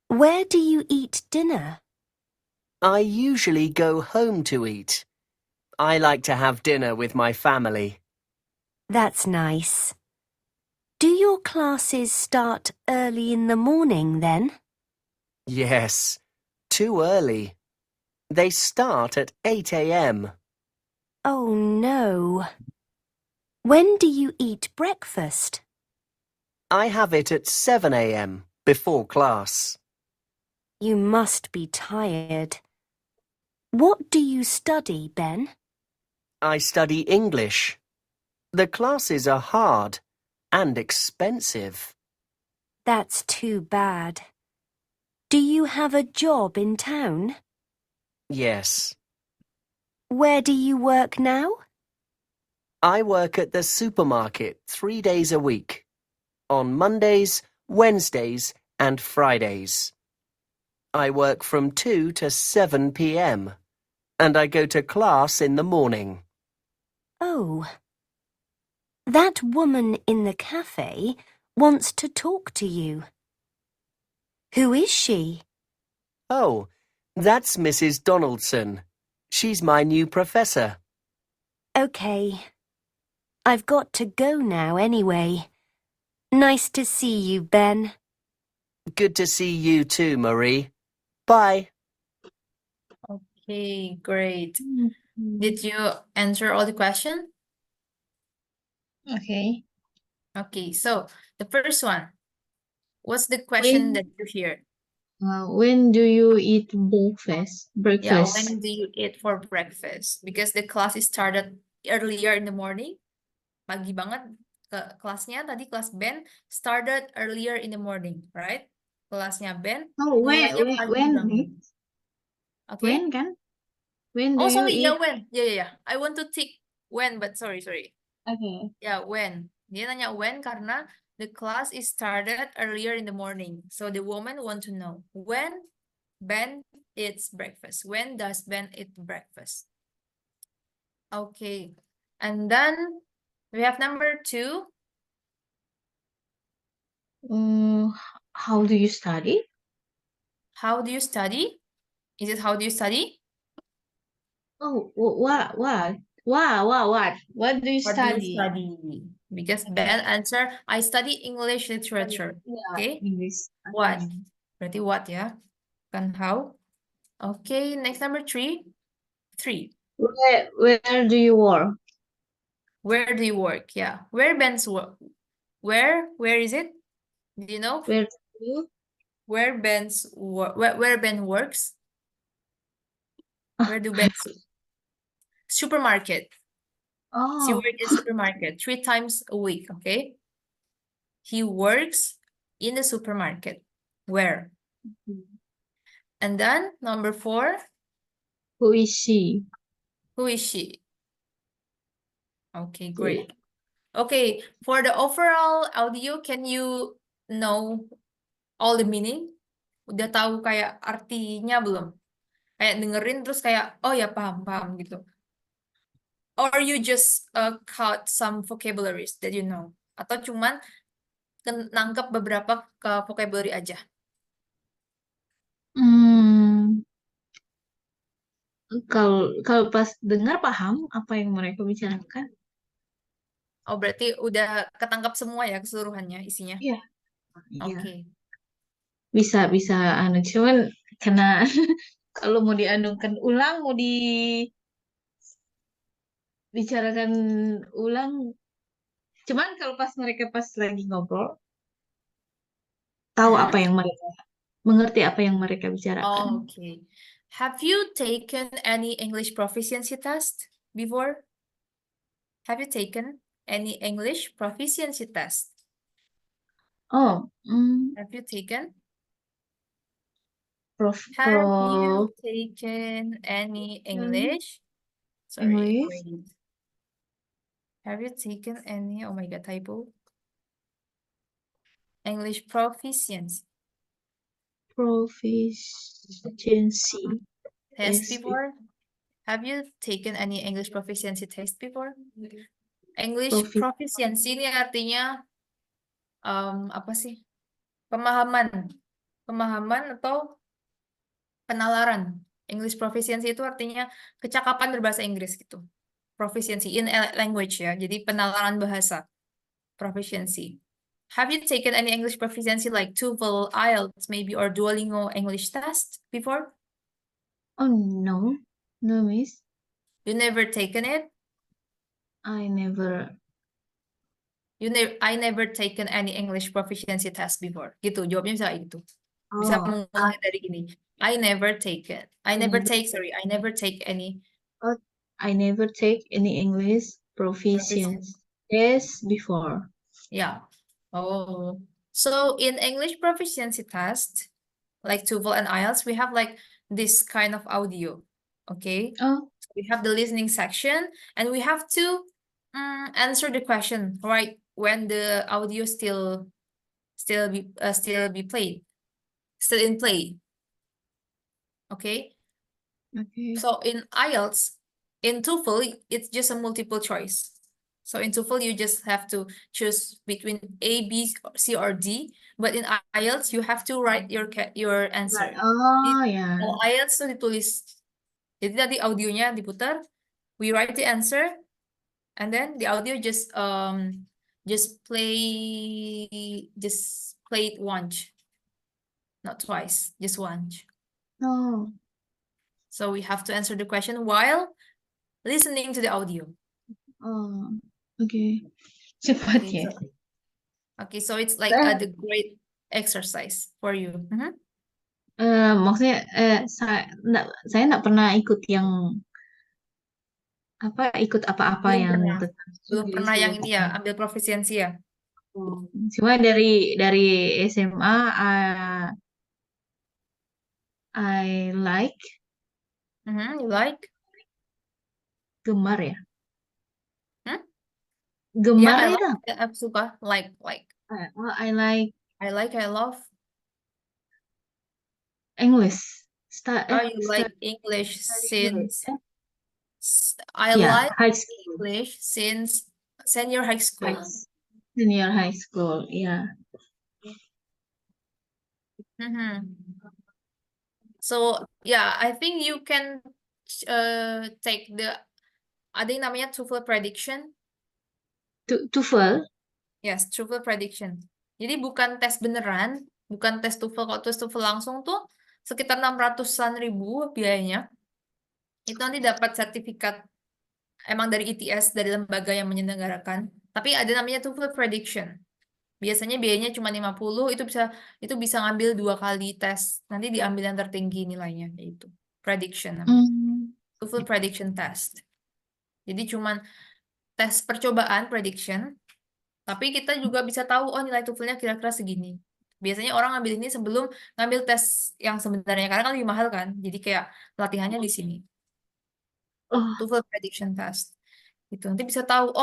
Where do you eat dinner? I usually go home to eat. I like to have dinner with my family. That's nice. Do your classes start early in the morning then? Yes, too early. They start at 8 a.m. Oh, no. When do you eat breakfast? I have it at 7 a.m. before class. You must be tired. What do you study, Ben? I study English. The classes are hard and expensive. That's too bad. Do you have a job in town? Yes. Where do you work now? I work at the supermarket 3 days a week. on Mondays, Wednesdays, and Fridays. I work from 2 to 7 p.m. and I go to class in the morning. Oh. That woman in the cafe wants to talk to you. Who is she? Oh, that's Mrs. Donaldson. She's my new professor. Okay. I've got to go now anyway. Nice to see you, Ben. Good to see you too, Marie. Bye. Okay, great. Mhm. Did you answer all the questions? Okay. Okay, so the first one. What's the question that you hear? When do you eat breakfast? Yeah, Breakfast. when do you eat for breakfast? Because the class is started earlier in the morning. Pagi banget kelasnya tadi kelas Ben started earlier in the morning, right? Kelasnya Ben Oh, mulainya pagi when banget. it? Okay? When kan? When do Oh, you sorry, eat? yeah, when. Yeah. I want to tick when, but sorry. Okay. Yeah, when. Dia nanya when karena the class is started earlier in the morning. So the woman want to know when Ben eats breakfast. When does Ben eat breakfast? Okay. And then we have number 2. How do you study? How do you study? Is it how do you study? Oh, what? What do you What do you study? study? Because Ben answer, I study English literature. Yeah, Okay. English. What? Berarti what ya? Kan how? Okay, next number 3. 3. Where do you work? Where do you work? Yeah. Where Ben's work? Where is it? Do you know Where do you? where Ben's work? Where Ben works? Where do Ben supermarket? She Oh, works in supermarket 3 times a week, okay? He works in the supermarket. Where? And then number 4, who is she? who is she? Okay, great. Okay, for the overall audio, can you know all the meaning? Udah tahu kayak artinya belum? Kayak dengerin terus kayak, oh ya paham gitu. Or you just caught some vocabularies that you know? Atau cuman nangkep beberapa vocabulary aja? Kalau pas dengar paham apa yang mereka bicarakan? Oh, berarti udah ketangkap semua ya keseluruhannya isinya? Iya. Iya. Oke. Bisa cuman karena kalau mau dianungkan ulang, mau dibicarakan ulang, cuman kalau pas mereka lagi ngobrol, tahu apa yang mereka mengerti apa yang mereka bicarakan. Okay. Have you taken any English proficiency test before? Have you taken any English proficiency test? Oh, Have you taken? prof, Have you taken any English? Sorry, English? wait. Have you taken any, oh my God, typo. English proficiency Proficiency test test before? Have you taken any English proficiency test before? English proficiency ini artinya apa sih? Pemahaman atau penalaran. English proficiency itu artinya kecakapan berbahasa Inggris gitu. Proficiency in a language ya. Jadi penalaran bahasa. Proficiency. Have you taken any English proficiency like TOEFL, IELTS maybe, or Duolingo English test before? Oh no, miss. You never taken it? I never. I never taken any English proficiency test before. Gitu, jawabnya bisa kayak gitu. Bisa mengulang dari gini. I never take any I never take any English proficiency test before. Yeah. Oh. So in English proficiency test, like TOEFL and IELTS, we have like this kind of audio. Okay. Oh, So we have the listening section and we have to answer the question right when the audio still still be played, still in play. Okay. Okay. So in IELTS, in TOEFL, it's just a multiple choice. So in TOEFL, you just have to choose between A, B, C, or D. But in IELTS, you have to write your answer. Oh ya. Kalau IELTS tuh ditulis. Jadi tadi audionya diputar, we write the answer, and then the audio just play it once, not twice, just once. Oh. So we have to answer the question while listening to the audio. Oh. Oke. Cepat Okay, ya. so it's like Eh, the great exercise for you. maksudnya saya nggak pernah ikut yang ikut apa-apa Belum yang pernah. tentang Belum pernah yang Inggris. ini ya, ambil profesiensi ya. Cuma dari SMA I like You like? gemar ya. Hmm? Gemar Yeah, I itu apa? like. Aku suka like. I like I love. English. Oh, you like English since I Yeah, like high school. English since senior high school. Senior high school, yeah. So yeah, I think you can take ada yang namanya TOEFL prediction. TOEFL? Yes, TOEFL prediction. Jadi bukan tes beneran, bukan tes TOEFL. Kalau tes TOEFL langsung tuh sekitar 600-an ribu biayanya. Itu nanti dapat sertifikat emang dari ITS, dari lembaga yang menyelenggarakan. Tapi ada namanya TOEFL prediction. Biasanya biayanya cuma 50, itu bisa ngambil 2 kali tes. Nanti diambil yang tertinggi nilainya, yaitu prediction namanya. TOEFL prediction test. Jadi cuman tes percobaan prediction, tapi kita juga bisa tahu nilai TOEFL-nya kira-kira segini. Biasanya orang ngambil ini sebelum ngambil tes yang sebenarnya karena kan lebih mahal kan. Jadi kayak latihannya di sini. Oh, TOEFL prediction test. Itu nanti bisa tahu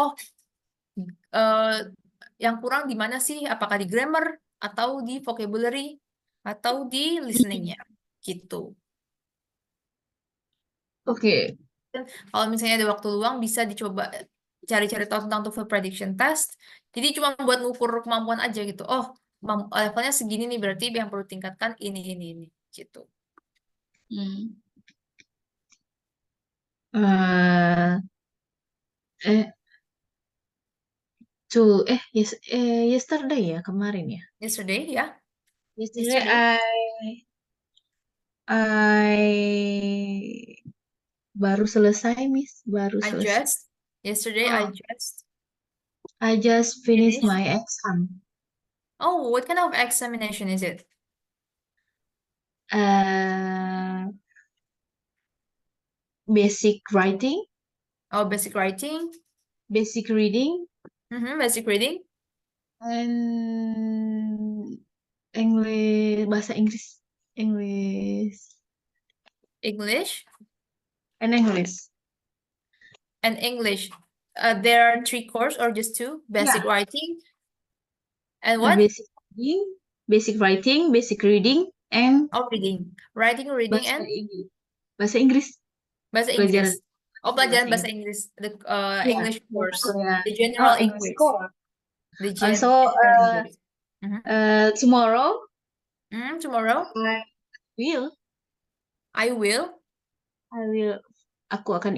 yang kurang di mana sih? Apakah di grammar atau di vocabulary atau di listeningnya gitu. oke. Kalau misalnya ada waktu luang bisa dicoba cari-cari tahu tentang TOEFL prediction test. Jadi cuma buat ngukur kemampuan aja gitu. Oh, levelnya segini nih berarti yang perlu tingkatkan ini gitu. Hmm. Eh, yesterday ya, kemarin ya. Yesterday ya. Yesterday I baru selesai, Miss. Baru selesai. Yesterday Oh. I I just finished finished. my exam. Oh, what kind of examination is it? Basic writing, Oh, basic writing. basic reading, Basic reading. and English, bahasa Inggris, English. and English. And English. There are 3 courses or just 2? Basic Yeah. writing. And what? Basic writing, basic reading, and Oh, reading. Writing, bahasa and Inggris. Bahasa Inggris. bahasa Pelajaran. Inggris. Oh, pelajaran bahasa Inggris. The Yeah, English course. yeah. The general English English. course. The So, general English. tomorrow Tomorrow I will. Aku akan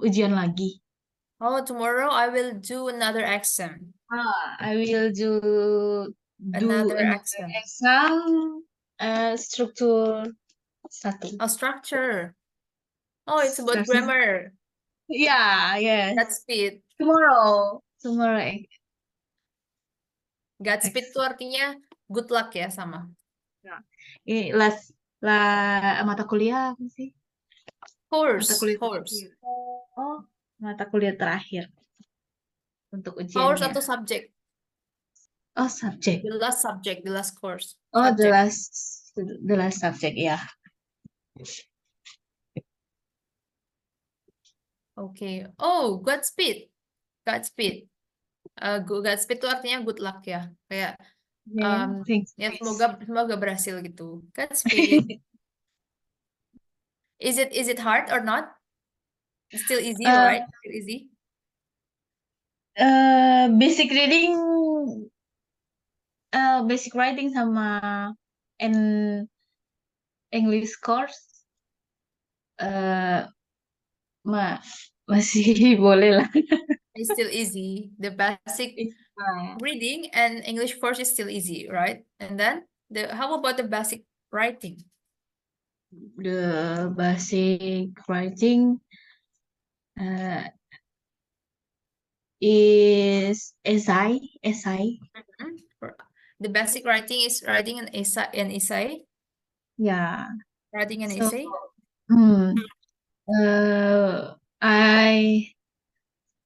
ujian lagi. Oh, tomorrow I will do another exam. I will do Another another exam. Struktur 1. Oh, structure. Oh, it's about Structure. grammar. Yeah, yes. Godspeed. Tomorrow. Godspeed itu artinya good luck ya sama. Ini mata kuliah apa sih? Course. Terakhir. Oh, mata kuliah terakhir untuk ujiannya. Course atau subject? Oh, subject. The last subject, the last course. Oh, subject. the last subject, ya. Okay. Oh, Godspeed. Godspeed. Godspeed itu artinya good luck ya. Kayak Yeah, thanks, ya guys. semoga berhasil gitu. Godspeed. Is it hard or not? It's still easy, Uh, right? Still easy. Basic reading, basic writing sama and English course, uh, masih boleh lah. It's still easy. The basic reading and English course is still easy, right? And then how about the basic writing? The basic writing uh, is essay. Mhm. The basic writing is writing an essay, Yeah. writing an So, essay.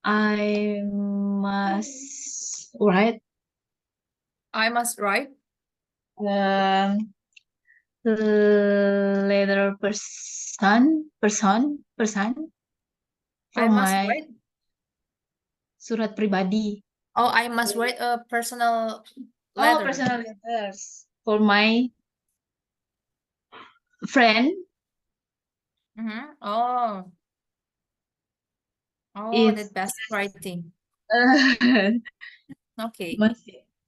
I must write I must write. letter person I for must my write. surat pribadi. Oh, I must write a personal Oh, letter. personal letters for my friend Mhm. Oh, is that basic writing. Okay.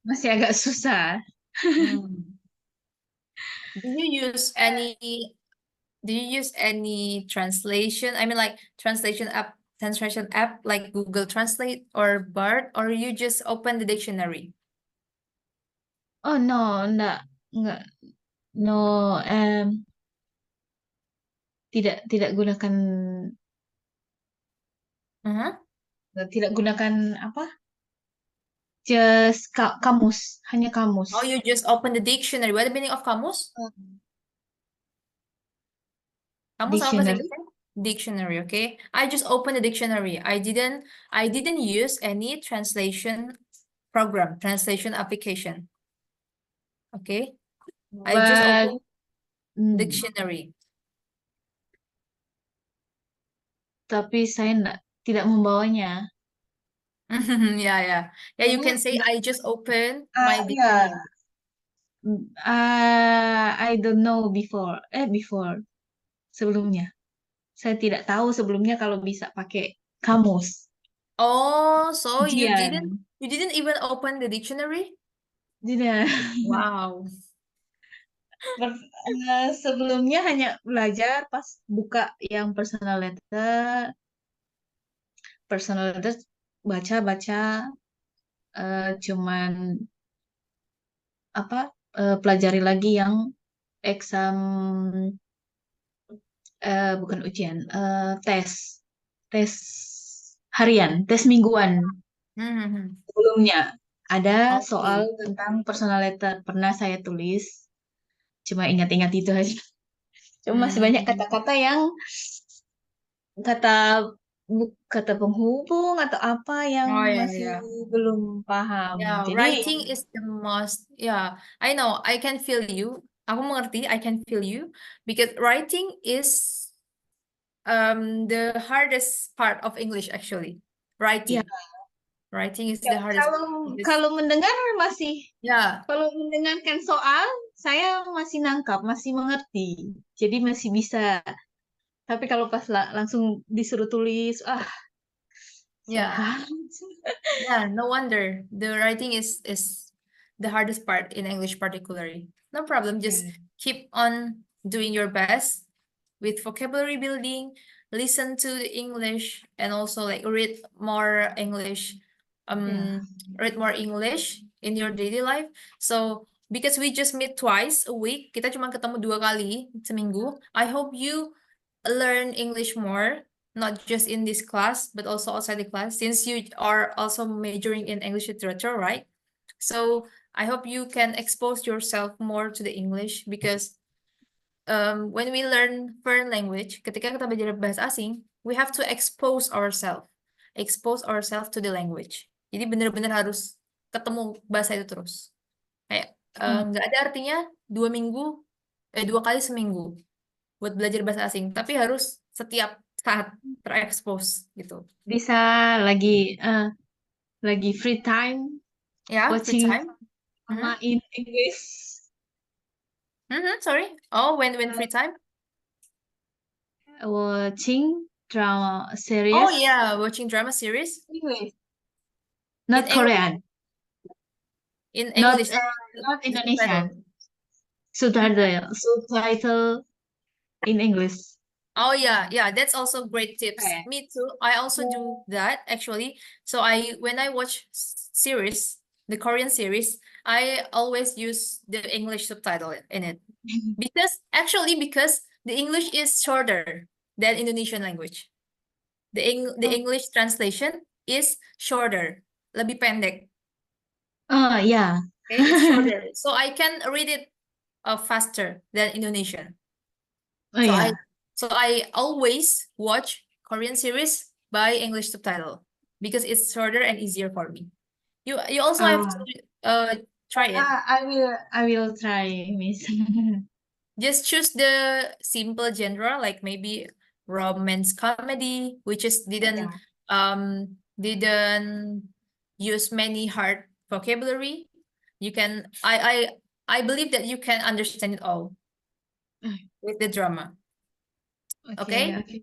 masih agak susah. Hmm. Do you use any translation? I mean, like translation app like Google Translate or Bard, or you just open the dictionary? Oh no, enggak, no, tidak gunakan Uh-huh. tidak gunakan apa? Just kamus, hanya kamus. Oh, you just open the dictionary. What the meaning of kamus? Kamus apa bahasa Dictionary. Inggrisnya? Dictionary, okay. I just open the dictionary. I didn't use any translation program, translation application. Okay. I just But open dictionary. tapi saya tidak membawanya. Yeah. You can say I just open my Yeah. dictionary. I don't know before sebelumnya. Saya tidak tahu sebelumnya kalau bisa pakai kamus. Oh, so you Ujian. didn't even open the dictionary? Tidak. Wow. Sebelumnya hanya belajar pas buka yang personal letter, baca-baca, cuman apa pelajari lagi yang exam, bukan ujian, tes harian, tes mingguan. Hmm. Sebelumnya ada Okay. soal tentang personal letter pernah saya tulis, cuma ingat-ingat itu aja. Cuma masih banyak kata-kata yang kata penghubung atau apa yang Oh, yeah, masih yeah. belum paham. Yeah, Jadi writing is the most, yeah, I know, I can feel you. Aku mengerti, I can feel you. Because writing is the hardest part of English actually. Writing. ya, Writing is the hardest part. kalau mendengar masih, Yeah. kalau mendengarkan soal saya masih nangkap, masih mengerti. Jadi masih bisa. Tapi kalau pas langsung disuruh tulis, Yeah. Yeah, no wonder. The writing is the hardest part in English particularly. No problem. Just keep on doing your best with vocabulary building, listen to the English, and also like read more English. Read more English in your daily life. So because we just meet twice a week, kita cuma ketemu 2 kali seminggu. I hope you learn English more, not just in this class, but also outside the class, since you are also majoring in English literature, right? So I hope you can expose yourself more to the English because when we learn foreign language, ketika kita belajar bahasa asing, we have to expose ourselves to the language. Jadi benar-benar harus ketemu bahasa itu terus. Kayak nggak ada artinya 2 kali seminggu buat belajar bahasa asing, tapi harus setiap saat terekspos gitu. bisa lagi lagi free time Yeah, free watching time. drama in English. Sorry. Oh, when free time? Watching drama Oh series yeah, watching drama series English, not in English. Korean, In not English. not The Indonesian. subtitle. Subtitle in English. Oh yeah, that's also great tips. Okay. Me too. I also do that actually. So when I watch series, the Korean series, I always use the English subtitle in it. Because the English is shorter than Indonesian language. The Oh. English translation is shorter, lebih pendek. Yeah. Okay, it's shorter. So I can read it faster than Indonesian. Oh So yeah. I always watch Korean series by English subtitle because it's shorter and easier for me. You also have to try it. I will try, Miss. Just choose the simple genre like maybe romance comedy, which is didn't use many hard vocabulary. You can I believe that you can understand it all with the drama. Okay? Okay.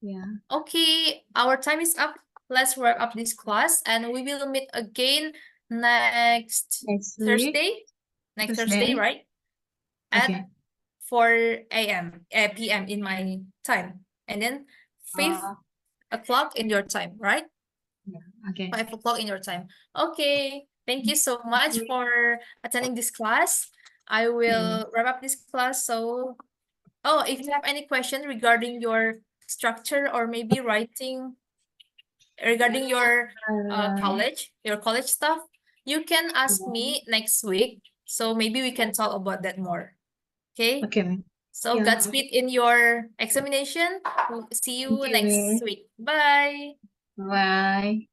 Yeah. Okay, our time is up. Let's wrap up this class and we will meet again next Next week. Thursday. Next Thursday, Thursday. right? Okay. At 4 p.m. in my time. And then 5 o'clock in your time, right? Okay. 5 o'clock in your time. Okay. Thank you so much for attending this class. I will wrap up this class. So, if you have any question regarding your structure or maybe writing regarding your college stuff, you can ask me next week. So maybe we can talk about that more. Okay? Okay. So Yeah. Godspeed in your examination. We'll see you Thank you, next Miss. week. Bye. Bye.